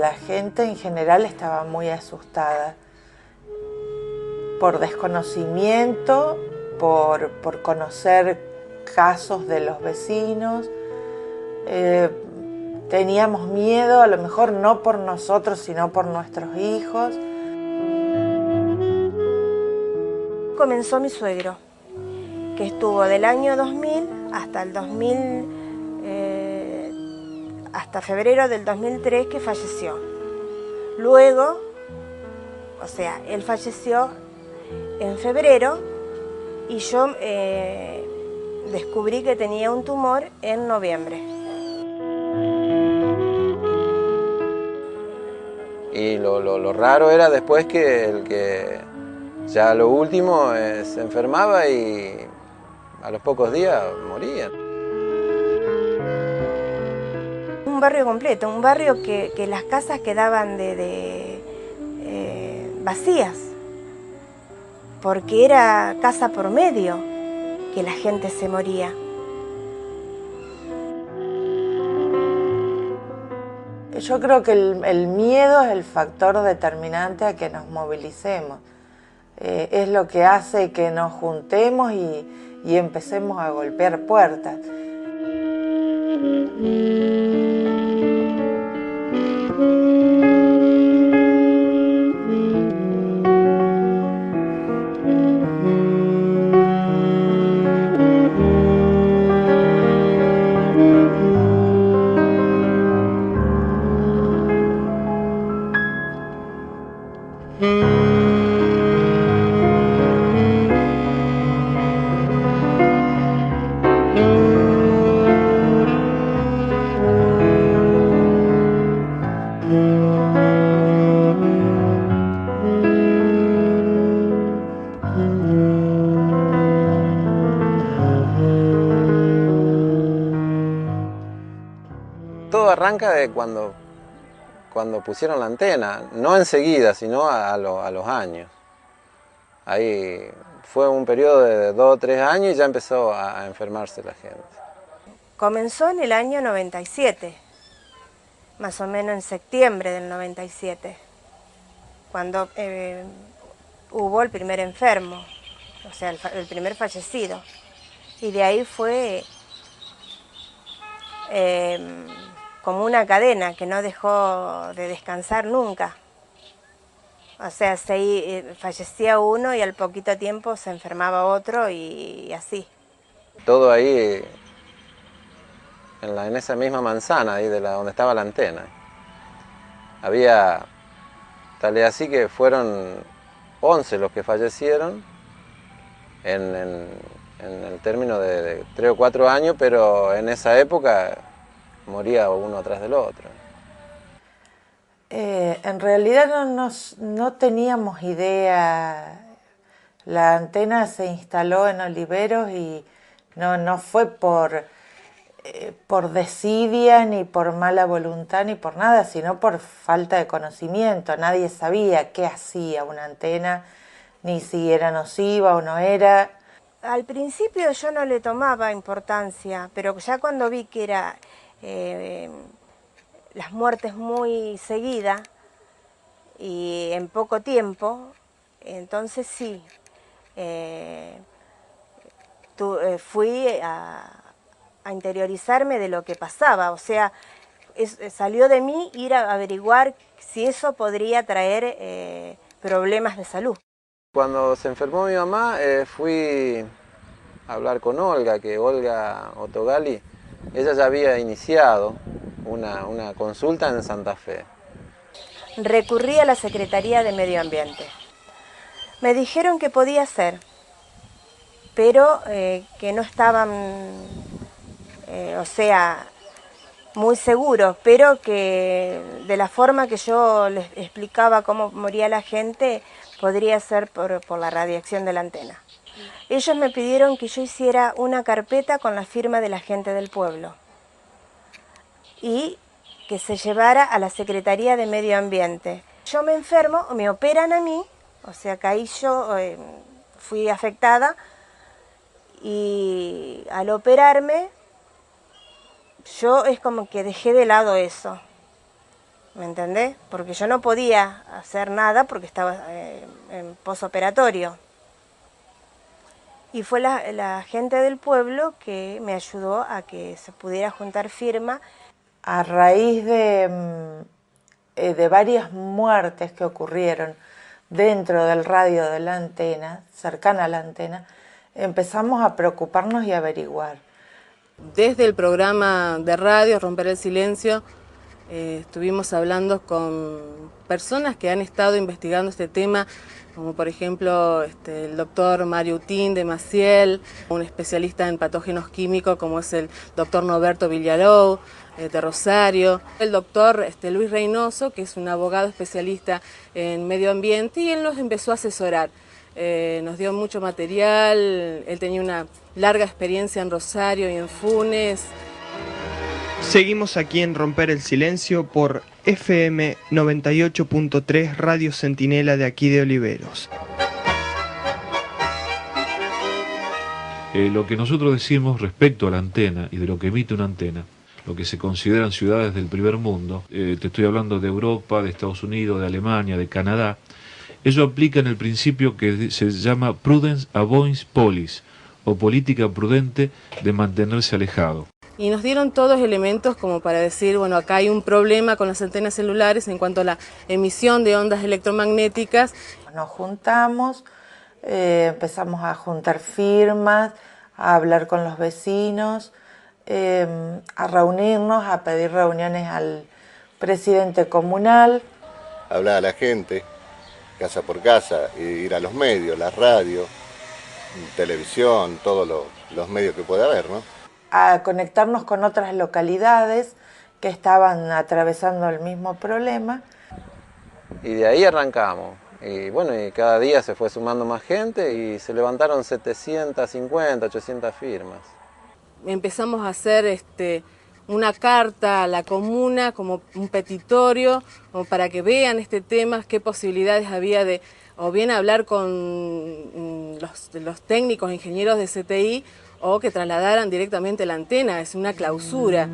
La gente en general estaba muy asustada por desconocimiento, por conocer casos de los vecinos. Teníamos miedo, a lo mejor no por nosotros, sino por nuestros hijos. Comenzó mi suegro, que estuvo del año 2000 hasta el 2000, hasta febrero del 2003, que falleció. Luego, o sea, él falleció en febrero y yo descubrí que tenía un tumor en noviembre. Y lo raro era después que el que ya lo último se enfermaba y a los pocos días moría. Un barrio completo, un barrio que las casas quedaban vacías, porque era casa por medio que la gente se moría. Yo creo que el miedo es el factor determinante a que nos movilicemos. Es lo que hace que nos juntemos y empecemos a golpear puertas. Todo arranca de cuando pusieron la antena, no enseguida, sino a los años. Ahí fue un periodo de 2 o 3 años y ya empezó a enfermarse la gente. Comenzó en el año 97, más o menos en septiembre del 97, cuando hubo el primer enfermo, o sea, el primer fallecido. Y de ahí fue como una cadena que no dejó de descansar nunca. O sea, fallecía uno y al poquito tiempo se enfermaba otro y así. Todo ahí, en esa misma manzana, ahí donde estaba la antena. Había, tal y así que fueron 11 los que fallecieron en el término de 3 o 4 años, pero en esa época moría uno atrás del otro. En realidad no teníamos idea. La antena se instaló en Oliveros y no fue por desidia, ni por mala voluntad, ni por nada, sino por falta de conocimiento. Nadie sabía qué hacía una antena, ni si era nociva o no era. Al principio yo no le tomaba importancia, pero ya cuando vi que era las muertes muy seguidas y en poco tiempo, entonces sí, fui a interiorizarme de lo que pasaba. O sea, salió de mí ir a averiguar si eso podría traer problemas de salud. Cuando se enfermó mi mamá, fui a hablar con Olga, que Olga Otogali, ella ya había iniciado una consulta en Santa Fe. Recurrí a la Secretaría de Medio Ambiente. Me dijeron que podía ser, pero que no estaban, o sea, muy seguros, pero que de la forma que yo les explicaba cómo moría la gente, podría ser por la radiación de la antena. Ellos me pidieron que yo hiciera una carpeta con la firma de la gente del pueblo y que se llevara a la Secretaría de Medio Ambiente. Yo me enfermo, me operan a mí, o sea que ahí yo fui afectada, y al operarme yo es como que dejé de lado eso. ¿me entendés? Porque yo no podía hacer nada porque estaba en posoperatorio. Y fue la gente del pueblo que me ayudó a que se pudiera juntar firma. A raíz de varias muertes que ocurrieron dentro del radio de la antena, cercana a la antena, empezamos a preocuparnos y a averiguar. Desde el programa de radio Romper el Silencio, estuvimos hablando con personas que han estado investigando este tema, como por ejemplo el doctor Mario Utín de Maciel, un especialista en patógenos químicos como es el doctor Norberto Villalou de Rosario, el doctor Luis Reynoso, que es un abogado especialista en medio ambiente, y él nos empezó a asesorar. Nos dio mucho material, él tenía una larga experiencia en Rosario y en Funes. Seguimos aquí en Romper el Silencio por FM 98.3 Radio Centinela de aquí de Oliveros. Lo que nosotros decimos respecto a la antena y de lo que emite una antena, lo que se consideran ciudades del primer mundo, te estoy hablando de Europa, de Estados Unidos, de Alemania, de Canadá, eso aplica en el principio que se llama Prudence Avoidance Policy, o política prudente de mantenerse alejado. Y nos dieron todos elementos como para decir, bueno, acá hay un problema con las antenas celulares en cuanto a la emisión de ondas electromagnéticas. Nos juntamos, empezamos a juntar firmas, a hablar con los vecinos, a reunirnos, a pedir reuniones al presidente comunal. Hablar a la gente, casa por casa, ir a los medios, la radio, televisión, todos los medios que puede haber, ¿no? A conectarnos con otras localidades que estaban atravesando el mismo problema. Y de ahí arrancamos. Y bueno, y cada día se fue sumando más gente y se levantaron 750, 800 firmas. Empezamos a hacer una carta a la comuna como un petitorio, como para que vean este tema, qué posibilidades había de o bien hablar con los técnicos, ingenieros de CTI, o que trasladaran directamente la antena, es una clausura.